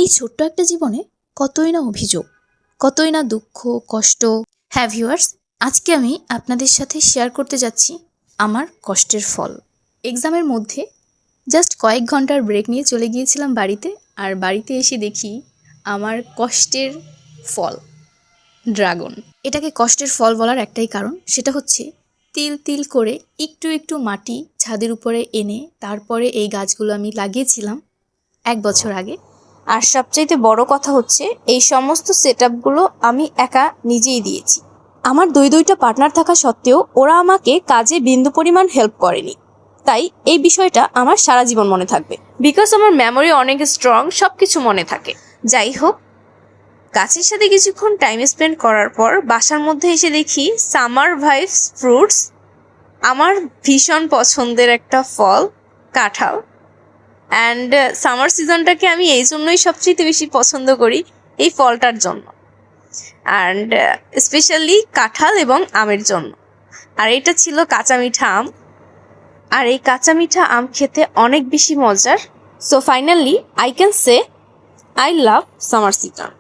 এই ছোট্ট একটা জীবনে কতই না অভিযোগ, কতই না দুঃখ, কষ্ট। হ্যাঁ ভিউয়ার্স, আজকে আমি আপনাদের সাথে শেয়ার করতে যাচ্ছি আমার কষ্টের ফল। এক্সামের মধ্যে জাস্ট কয়েক ঘন্টার ব্রেক নিয়ে চলে গিয়েছিলাম বাড়িতে, আর বাড়িতে এসে দেখি আমার কষ্টের ফল ড্রাগন। এটাকে কষ্টের ফল বলার একটাই কারণ, সেটা হচ্ছে তিল তিল করে একটু একটু মাটি ছাদের উপরে এনে তারপরে এই গাছগুলো আমি লাগিয়েছিলাম 1 বছর আগে। আর সবচাইতে বড় কথা হচ্ছে এই সমস্ত সেটআপগুলো আমি একা নিজেই দিয়েছি। আমার দুইটা পার্টনার থাকা সত্ত্বেও ওরা আমাকে কাজে বিন্দু পরিমাণ হেল্প করেনি। তাই এই বিষয়টা আমার সারা জীবন মনে থাকবে, বিকজ আমার মেমোরি অনেক স্ট্রং, সব কিছু মনে থাকে। যাই হোক, গাছের সাথে কিছুক্ষণ টাইম স্পেন্ড করার পর বাসার মধ্যে এসে দেখি সামার ভাইবস ফ্রুটস, আমার ভীষণ পছন্দের একটা ফল, কাঁঠাল। অ্যান্ড সামার সিজনটাকে আমি এই জন্যই সবচেয়ে বেশি পছন্দ করি, এই ফলটার জন্য, অ্যান্ড স্পেশালি কাঁঠাল এবং আমের জন্য। আর এটা ছিল কাঁচা মিঠা আম, আর এই কাঁচা মিঠা আম খেতে অনেক বেশি মজার। So finally I can say I love summer season.